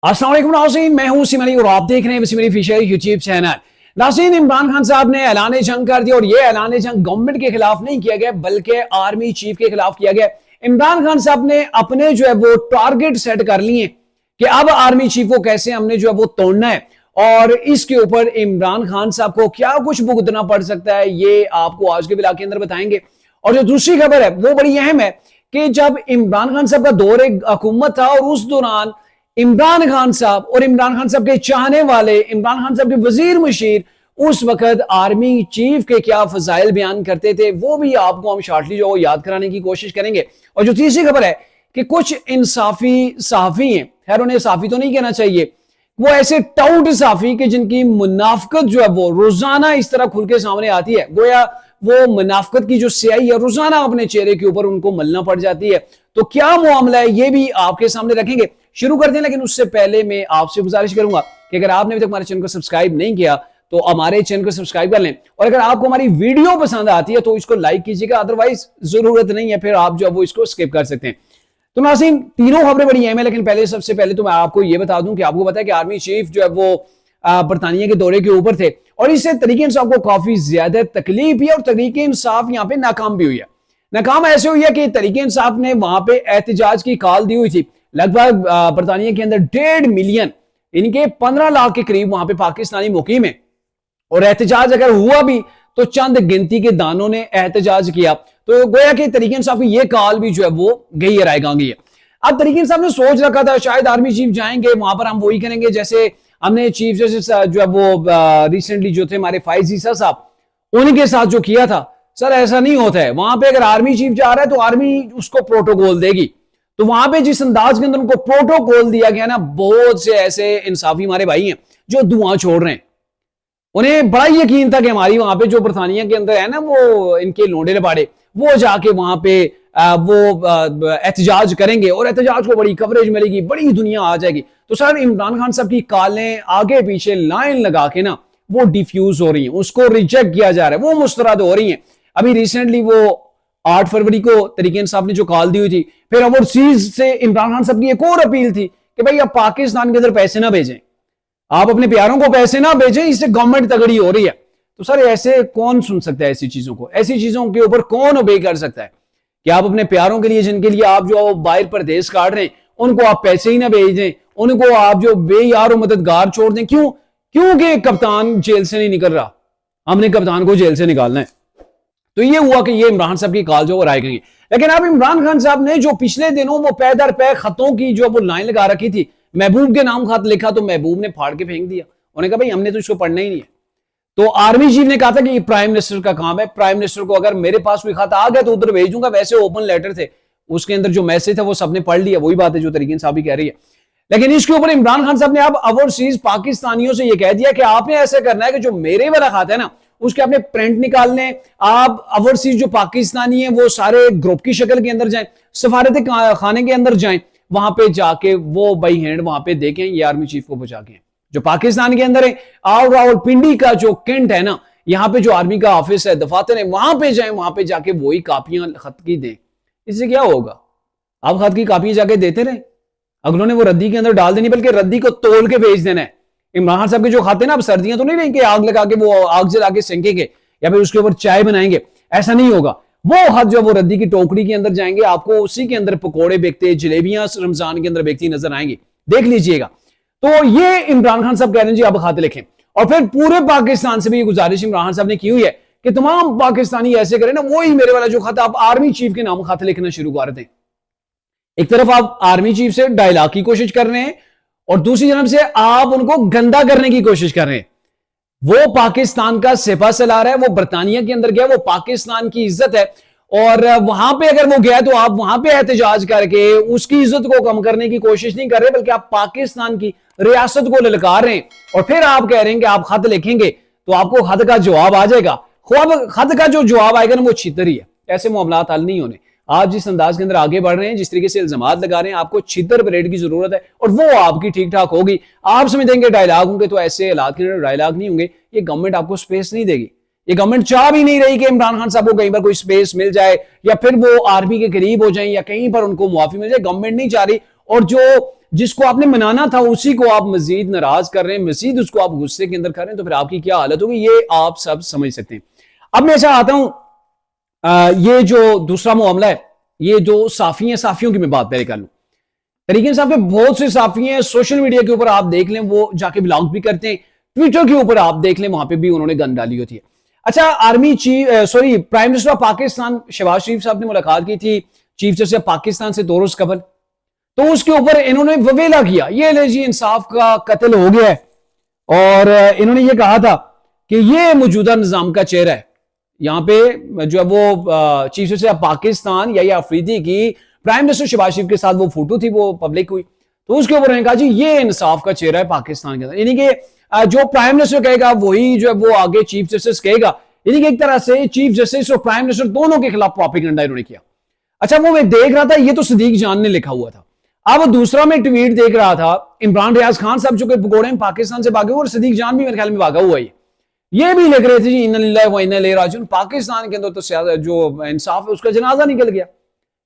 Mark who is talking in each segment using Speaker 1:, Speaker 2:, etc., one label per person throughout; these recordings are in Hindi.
Speaker 1: अस्सलाम वालेकुम नाज़रीन, मैं हूं सिमरी और आप देख रहे हैं सिमरी फिशर यूट्यूब चैनल। नाज़रीन, इमरान खान साहब ने ऐलान जंग कर दिया और ये ऐलान जंग गवर्नमेंट के खिलाफ नहीं किया गया बल्कि आर्मी चीफ के खिलाफ किया गया। इमरान खान साहब ने अपने जो है वो टारगेट सेट कर लिए कि अब आर्मी चीफ को कैसे हमने जो है वो तोड़ना है और इसके ऊपर इमरान खान साहब को क्या कुछ भुगतना पड़ सकता है, ये आपको आज के ब्लॉग के अंदर बताएंगे। और जो दूसरी खबर है वो बड़ी अहम है कि जब इमरान खान साहब का दौर हुकूमत था और उस दौरान इमरान खान साहब और इमरान खान साहब के चाहने वाले, इमरान खान साहब के वजीर मुशीर उस वक्त आर्मी चीफ के क्या फजाइल बयान करते थे, वो भी आपको हम शॉर्टली जो याद कराने की कोशिश करेंगे। और जो तीसरी खबर है कि कुछ इंसाफी सहाफी हैं, खैर उन्हें सहाफी तो नहीं कहना चाहिए, वो ऐसे टाउट सहाफी के जिनकी मुनाफकत जो है वो रोजाना इस तरह खुल के सामने आती है, गोया वो मुनाफकत की जो स्याही है रोजाना अपने चेहरे के ऊपर उनको मलना पड़ जाती है। तो क्या मामला है ये भी आपके सामने रखेंगे। शुरू करते हैं, लेकिन उससे पहले मैं आपसे गुजारिश करूंगा कि अगर आपने अभी तक हमारे चैनल को सब्सक्राइब नहीं किया तो हमारे चैनल को सब्सक्राइब कर लें और अगर आपको हमारी वीडियो पसंद आती है तो इसको लाइक कीजिएगा, अदरवाइज जरूरत नहीं है, फिर आप जो है वो इसको स्किप कर सकते हैं। तो नाज़रीन, तीनों खबरें बड़ी अहम है, लेकिन सबसे पहले तो मैं आपको यह बता दूं कि आपको पता है कि आर्मी चीफ जो है वो बरतानिया के दौरे के ऊपर थे और इससे तरीके इंसाफ को काफी ज्यादा तकलीफ हुई और तरीके इंसाफ यहां पे नाकाम भी हुई है। नाकाम ऐसे हुई है कि तरीके इंसाफ ने वहां पे एहतजाज की कॉल दी हुई थी। लगभग बरतानिया के अंदर 1.5 मिलियन, इनके 15 लाख के करीब वहां पे पाकिस्तानी मुकीम है और एहतजाज अगर हुआ भी तो चंद गिनती के दानों ने एहतजाज किया। तो गोया कि तरीके इंसाफ की यह कॉल भी जो है वो गई है, राय गांगी है। अब तरीके इंसाफ ने सोच रखा था शायद आर्मी चीफ जाएंगे, वहां पर हम वही करेंगे जैसे हमने चीफ जस्टिस जो है वो रिसेंटली जो थे हमारे फाइज ईसा साहब, उनके साथ जो किया था। सर ऐसा नहीं होता है, वहां पे अगर आर्मी चीफ जा रहा है तो आर्मी उसको प्रोटोकॉल देगी। तो वहां पे जिस अंदाज के अंदर उनको प्रोटोकॉल दिया गया ना, बहुत से ऐसे इंसाफी हमारे भाई हैं जो धुआं छोड़ रहे हैं। उन्हें बड़ा यकीन था कि हमारी वहां पे जो बरतानिया के अंदर है ना वो इनके लोंडे लपाड़े, वो जाके वहां पे वो एहतजाज करेंगे और एहतजाज को बड़ी कवरेज मिलेगी, बड़ी दुनिया आ जाएगी। तो सर इमरान खान साहब की कॉलें आगे पीछे लाइन लगा के ना वो डिफ्यूज हो रही हैं, उसको रिजेक्ट किया जा रहा है, वो मुस्तरद हो रही हैं। अभी रिसेंटली वो 8 फरवरी को तरीके इंसाफ ने जो कॉल दी हुई थी, फिर ओवरसीज से इमरान खान साहब की एक और अपील थी कि भाई आप पाकिस्तान के अंदर पैसे ना भेजें, आप अपने प्यारों को पैसे ना भेजें, इससे गवर्नमेंट तगड़ी हो रही है। तो सर ऐसे कौन सुन सकता है ऐसी चीजों को, ऐसी चीजों के ऊपर कौन ओबे कर सकता है कि आप अपने प्यारों के लिए, जिनके लिए आप जो बाहर परदेश काट रहे हैं, उनको आप पैसे ही ना भेज दें, उनको आप जो बेयार और मददगार छोड़ दें। क्यों? क्योंकि कप्तान जेल से नहीं निकल रहा, हमने कप्तान को जेल से निकालना है। तो ये हुआ कि ये इमरान साहब की कॉल जो वो राय गई। लेकिन अब इमरान खान साहब ने जो पिछले दिनों वो पै दर पै खतों की जो वो लाइन लगा रखी थी, महबूब के नाम खत लिखा तो महबूब ने फाड़ के फेंक दिया। उन्होंने कहा भाई हमने तो इसको पढ़ना ही नहीं है। तो आर्मी चीफ ने कहा था कि ये प्राइम मिनिस्टर का काम है, प्राइम मिनिस्टर को अगर मेरे पास कोई खत आ गया तो उधर भेज दूंगा। वैसे ओपन लेटर थे, उसके अंदर जो मैसेज था वो सबने पढ़ लिया, वही बात है जो तरीके साहब भी कह रही है। लेकिन इसके ऊपर इमरान खान साहब ने अब ओवरसीज पाकिस्तानियों से यह कह दिया कि आपने ऐसे करना है कि जो मेरे वाला खाता है ना उसके आपने प्रिंट निकालने, आप ओवरसीज जो पाकिस्तानी है वो सारे ग्रुप की शक्ल के अंदर जाएं, सफारती खाने के अंदर जाएं, वहां पे जाके वो बाई हैंड वहां पे देखें, ये आर्मी चीफ को पहुंचा के जो पाकिस्तान के अंदर है। और रावलपिंडी का जो कैंट है ना, यहाँ पे जो आर्मी का ऑफिस है, दफातर है, वहां पे जाएं, वहां पे जाके वही कापियां खत की दें। इससे क्या होगा? आप खत की कापियां जाके देते रहे, अगलों ने वो रद्दी के अंदर डाल देनी, बल्कि रद्दी को तोल के भेज देना है। इमरान खान साहब के जो खाते ना, अब सर्दियां तो नहीं रहेंगे आग लगा के वो आग जला के सेंकेंगे या फिर उसके ऊपर चाय बनाएंगे, ऐसा नहीं होगा। वो खत जो वो रद्दी की टोकरी के अंदर जाएंगे, आपको उसी के अंदर पकौड़े बेचते, जलेबियां रमजान के अंदर बेचती नजर आएंगी, देख लीजिएगा। तो ये इमरान खान साहब कह रहे हैं जी अब खत लिखें। और फिर पूरे पाकिस्तान से भी गुजारिश इमरान खान साहब ने की हुई है कि तमाम पाकिस्तानी ऐसे करें ना, वही मेरे वाला जो खत आप आर्मी चीफ के नाम खत लिखना शुरू कर दें। एक तरफ आप आर्मी चीफ से डायलॉग की कोशिश कर रहे हैं और दूसरी तरफ से आप उनको गंदा करने की कोशिश कर रहे हैं। वो पाकिस्तान का सिपा सलार है, वो बरतानिया के अंदर गया, वो पाकिस्तान की इज्जत है और वहां पे अगर वो गया तो आप वहां पे एहतजाज करके उसकी इज्जत को कम करने की कोशिश नहीं कर रहे, बल्कि आप पाकिस्तान की रियासत को ललकार रहे हैं। और फिर आप कह रहे हैं कि आप खत लिखेंगे तो आपको खत का जवाब आ जाएगा। खत का जो जवाब आएगा ना वो छितर ही है, ऐसे मामला हल नहीं होने। आप जिस अंदाज के अंदर आगे बढ़ रहे हैं, जिस तरीके से इल्जामात लगा रहे हैं, आपको छितर परेड की जरूरत है और वो आपकी ठीक ठाक होगी। आप समझेंगे डायलॉग होंगे, तो ऐसे हालात के अंदर डायलॉग नहीं होंगे। ये गवर्नमेंट आपको स्पेस नहीं देगी, ये गवर्नमेंट चाह भी नहीं रही कि इमरान खान साहब को कहीं पर कोई स्पेस मिल जाए या फिर वो आर्मी के करीब हो जाए या कहीं पर उनको मुआफी मिल जाए। गवर्नमेंट नहीं चाह रही। और जो जिसको आपने मनाना था उसी को आप मजीद नाराज कर रहे हैं, मजीद उसको आप गुस्से के अंदर कर रहे हैं, तो फिर आपकी क्या हालत होगी ये आप सब समझ सकते हैं। अब मैं ऐसा आता हूं, ये जो दूसरा मामला है, ये जो साफी हैं, साफियों की मैं बात पहले कर लूं। तरीके साहब के बहुत से साफी हैं, सोशल मीडिया के ऊपर आप देख लें वो जाके ब्लॉग भी करते हैं, ट्विटर के ऊपर आप देख लें वहां पे भी उन्होंने गन डाली होती है। अच्छा, army chief prime minister of Pakistan Shehbaz Sharif साहब ने मुलाकात की थी चीफ जस्टिस ऑफ पाकिस्तान से 2 रोज कबल, तो उसके ऊपर इन्होंने ववेला किया, ये ले जी इंसाफ का कत्ल हो गया है, और इन्होंने ये कहा था कि ये मौजूदा निजाम का चेहरा है। यहां पे जो है वो चीफ जस्टिस ऑफ पाकिस्तान या अफरीदी की प्राइम मिनिस्टर शहबाज शरीफ के साथ वो फोटो थी, वो पब्लिक हुई, तो उसके ऊपर उन्होंने कहा जी ये इंसाफ का चेहरा है पाकिस्तान के अंदर, यानी कि जो प्राइम मिनिस्टर कहेगा वही जो है वो आगे चीफ जस्टिस कहेगा, यानी कि एक तरह से चीफ जस्टिस और प्राइम मिनिस्टर दोनों के खिलाफ प्रोपेगेंडा इन्होंने किया। अच्छा, वो मैं देख रहा था, ये तो सदीक जान ने लिखा हुआ था। अब दूसरा मैं ट्वीट देख रहा था, इमरान रियाज खान साहब जो कि पकौड़े में पाकिस्तान से भागे, और सदीक जान भी मेरे ख्याल में भागा हुआ है, ये भी लिख रहे थे जी इन्ना लिल्लाहि व इन्ना इलैहि राजिऊन, पाकिस्तान के अंदर तो जो इंसाफ है उसका जनाजा निकल गया,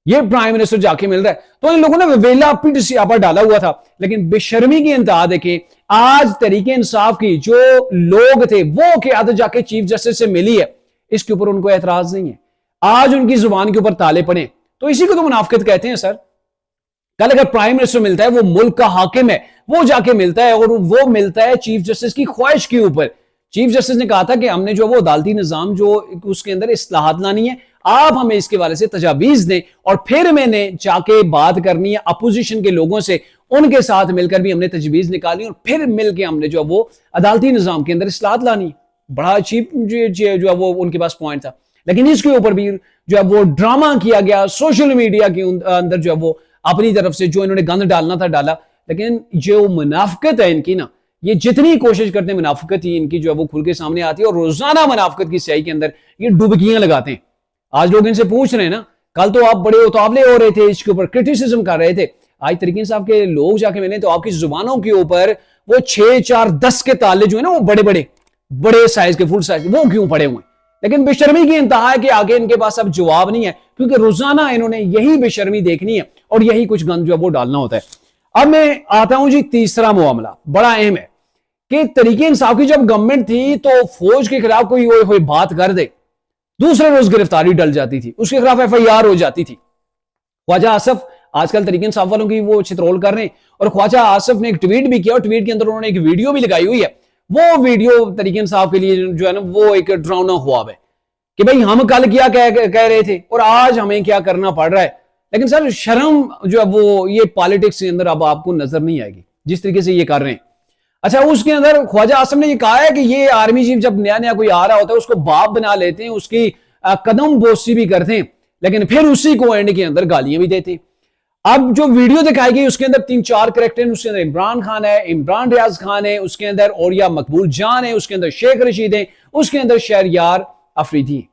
Speaker 1: ये प्राइम मिनिस्टर जाके मिल रहा है। तो इन लोगों ने वेला पिट सियापा डाला हुआ था, लेकिन बेशर्मी की इंतहा देखें, आज तरीके इंसाफ की जो लोग थे वो क़यादत जाके चीफ जस्टिस से मिली है, इसके ऊपर उनको एतराज नहीं है। आज उनकी जुबान के ऊपर ताले पड़े, तो इसी को तो मुनाफिकत कहते हैं सर। कल अगर प्राइम मिनिस्टर मिलता है, वो मुल्क का हाकिम है, वो जाके मिलता है, और वो मिलता है चीफ जस्टिस की ख्वाहिश के ऊपर। चीफ जस्टिस ने कहा था कि हमने जो वो अदालती निजाम जो उसके अंदर इस्लाहात लानी है, आप हमें इसके वाले से तजावीज दें, और फिर मैंने जाके बात करनी है अपोजिशन के लोगों से, उनके साथ मिलकर भी हमने तजवीज निकाली, और फिर मिलकर हमने जो वो अदालती निजाम के अंदर इस्लाहात लानी। बड़ा चीप जो है वो उनके पास पॉइंट था, लेकिन इसके ऊपर भी जो है वो ड्रामा किया गया सोशल मीडिया के अंदर, जो है वो अपनी तरफ से जो इन्होंने गंद डालना था डाला। लेकिन जो मुनाफिकत है इनकी ना, ये जितनी कोशिश करते हैं मुनाफिकत ही इनकी जो है वो खुल के सामने आती है, और रोजाना मुनाफिकत की स्याही के अंदर ये डुबकियां लगाते हैं। आज लोग इनसे पूछ रहे हैं ना, कल तो आप बड़े उतावले हो रहे थे, इसके ऊपर क्रिटिसिज्म कर रहे थे, आज तरीके साहब के लोग जाके मिले तो आपकी जुबानों के ऊपर वो 6, 4, 10 के ताले जो है ना, वो बड़े बड़े साइज के, फुल साइज, वो क्यों पड़े हुए हैं। लेकिन बेशर्मी की इंतहा है कि आगे इनके पास अब जवाब नहीं है, क्योंकि रोजाना इन्होंने यही बेशर्मी देखनी है और यही कुछ गंद जो है वो डालना होता है। अब मैं आता हूं जी तीसरा मामला, बड़ा अहम है कि तरीके इंसाफ की जब गवर्नमेंट थी तो फौज के खिलाफ कोई बात कर दे, दूसरे रोज गिरफ्तारी डल जाती थी, उसके खिलाफ FIR हो जाती थी। ख्वाजा आसिफ आजकल तरीके इंसाफ वालों की वो चित्रोल कर रहे हैं, और ख्वाजा आसिफ ने एक ट्वीट भी किया, और ट्वीट के अंदर उन्होंने एक वीडियो भी लगाई हुई है। वो वीडियो तरीके इंसाफ के लिए जो है ना वो एक डरावना ख्वाब है कि भाई हम कल क्या कह रहे थे और आज हमें क्या करना पड़ रहा है। लेकिन सर शर्म जो है वो ये पॉलिटिक्स के अंदर अब आपको नजर नहीं आएगी जिस तरीके से ये कर रहे हैं। अच्छा, उसके अंदर ख्वाजा आसिफ ने ये कहा है कि ये आर्मी चीफ जब नया कोई आ रहा होता है उसको बाप बना लेते हैं, उसकी कदम बोसी भी करते हैं, लेकिन फिर उसी को एंड के अंदर गालियां भी देते हैं। अब जो वीडियो दिखाई गई उसके अंदर 3-4 कैरेक्टर, उसके अंदर इमरान खान है, इमरान रियाज खान है, उसके अंदर औरिया मकबूल जान है, उसके अंदर शेख रशीद है, उसके अंदर शहरयार अफरीदी है।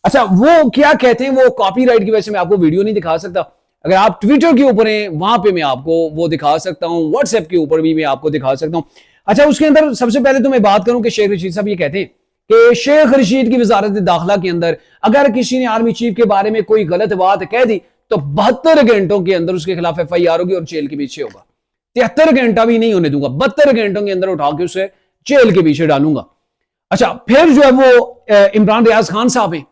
Speaker 1: अच्छा, वो क्या कहते हैं, वो कॉपीराइट की वजह से मैं आपको वीडियो नहीं दिखा सकता। अगर आप ट्विटर के ऊपर हैं वहां पे मैं आपको वो दिखा सकता हूं, व्हाट्सएप के ऊपर भी मैं आपको दिखा सकता हूं। अच्छा, उसके अंदर सबसे पहले तो मैं बात करूं कि शेख रशीद साहब ये कहते हैं कि शेख रशीद की वजारत दाखिला के अंदर अगर किसी ने आर्मी चीफ के बारे में कोई गलत बात कह दी तो 72 घंटों के अंदर उसके खिलाफ FIR होगी और जेल के पीछे होगा। 73 घंटा भी नहीं होने दूंगा, 72 घंटों के अंदर उठा के उसे जेल के पीछे डालूंगा। अच्छा, फिर जो है वो इमरान रियाज खान साहब हैं,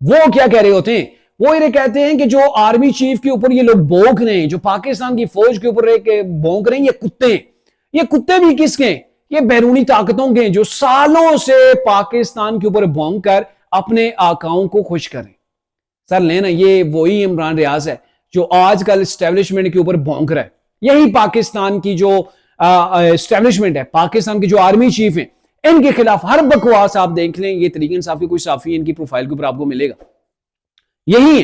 Speaker 1: वो क्या कह रहे होते हैं, वो ये कहते हैं कि जो आर्मी चीफ के ऊपर ये लोग भौंक रहे हैं, जो पाकिस्तान की फौज के ऊपर भौंक रहे हैं, ये कुत्ते हैं। ये कुत्ते भी किसके? ये बैरूनी ताकतों के, जो सालों से पाकिस्तान के ऊपर भौंक कर अपने आकाओं को खुश करें। सर लेना, ये वही इमरान रियाज है जो आजकल एस्टेब्लिशमेंट के ऊपर भौंक रहा है। यही पाकिस्तान की जो एस्टेब्लिशमेंट है, पाकिस्तान की जो आर्मी चीफ है, इनके खिलाफ हर बकवास आप देख लें, ये तरीके इंसाफ की कोई साफी इनकी प्रोफाइल के ऊपर आपको मिलेगा, यही है।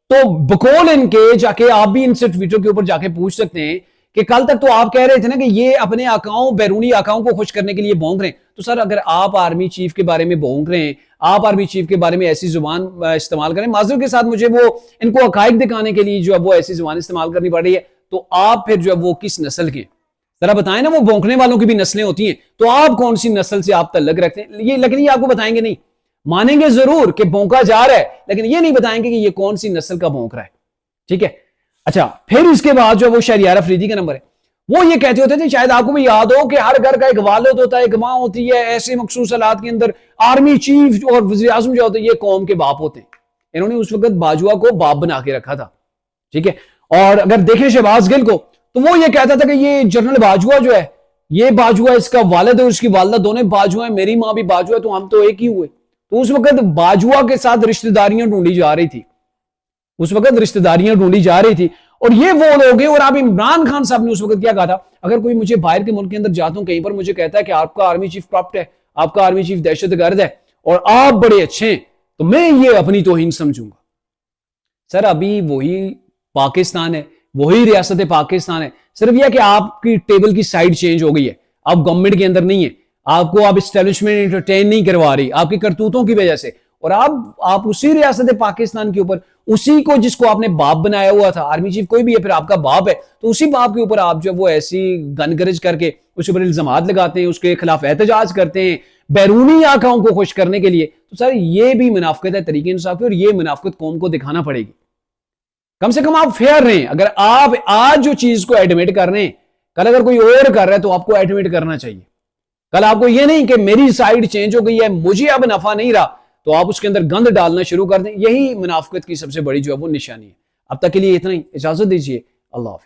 Speaker 1: तो बकौल इनके जाके आप भी इनसे ट्विटर के ऊपर जाके पूछ सकते हैं कि कल तक तो आप कह रहे थे ना कि ये अपने आकाओं, बैरूनी आकाओं को खुश करने के लिए भौंक रहे हैं। तो सर अगर आप आर्मी चीफ के बारे में भौंक रहे हैं, आप आर्मी चीफ के बारे में ऐसी जुबान इस्तेमाल करें, माजूर के साथ मुझे वो इनको हकायक दिखाने के लिए जो है वो ऐसी जुबान इस्तेमाल करनी पड़ रही है, तो आप फिर जो है वो किस नस्ल के, जरा बताएं ना। वो भौंकने वालों की भी नस्लें होती हैं, तो आप कौन सी नस्ल से आप तल्लक रखते हैं ये, लेकिन ये आपको बताएंगे नहीं। मानेंगे जरूर कि भौंका जा रहा है, लेकिन ये नहीं बताएंगे कि ये कौन सी नस्ल का भौंक रहा है। ठीक है। अच्छा, फिर इसके बाद जो वो शहरयार अफरीदी का नंबर है, वो ये कहते होते थे, शायद आपको भी याद हो कि हर घर का एक वालिद होता है, एक माँ होती है, ऐसे मखसूस हालात के अंदर आर्मी चीफ और वज़ीर आज़म जो होते हैं ये कौम के बाप होते हैं। इन्होंने उस वक्त बाजुआ को बाप बना के रखा था, ठीक है। और अगर देखें शहबाज गिल को, तो वो ये कहता था कि ये जनरल बाजुआ जो है, ये बाजुआ इसका वालिद है, उसकी वालदा, दोनों बाजुआ है, मेरी माँ भी बाजुआ है, तो हम तो एक ही हुए। तो उस वक्त बाजुआ के साथ रिश्तेदारियां ढूंढी जा रही थी, उस वक्त रिश्तेदारियां ढूंढी जा रही थी। और ये वो लोग हैं। और आप इमरान खान साहब ने उस वक्त क्या कहा था, अगर कोई मुझे बाहर के मुल्क के अंदर जाता हूं, कहीं पर मुझे कहता है कि आपका आर्मी चीफ करप्ट है, आपका आर्मी चीफ दहशतगर्द है और आप बड़े अच्छे हैं, तो मैं ये अपनी तौहीन समझूंगा। सर अभी वही पाकिस्तान है, वही रियासत पाकिस्तान है, सिर्फ यह कि आपकी टेबल की साइड चेंज हो गई है, आप गवर्नमेंट के अंदर नहीं है, आपको आप एस्टेब्लिशमेंट एंटरटेन नहीं करवा रही आपकी करतूतों की वजह से। और आप उसी रियासत पाकिस्तान के ऊपर, उसी को जिसको आपने बाप बनाया हुआ था, आर्मी चीफ कोई भी है फिर आपका बाप है, तो उसी बाप के ऊपर आप जो वो ऐसी गनगरज करके उसके ऊपर इल्जामात लगाते हैं, उसके खिलाफ एहतजाज करते हैं बैरूनी आकाओं को खुश करने के लिए। तो सर ये भी मुनाफिकत है तरीके इंसाफ की, और ये मुनाफिकत कौम को दिखाना पड़ेगी। कम से कम आप फेयर रहें। अगर आप आज जो चीज को एडमिट कर रहे हैं, कल अगर कोई और कर रहा है तो आपको एडमिट करना चाहिए। कल आपको ये नहीं कि मेरी साइड चेंज हो गई है, मुझे अब नफा नहीं रहा, तो आप उसके अंदर गंद डालना शुरू कर दें। यही मुनाफिकत की सबसे बड़ी जो है वो निशानी है। अब तक के लिए इतना ही, इजाजत दीजिए, अल्लाह हाफिज।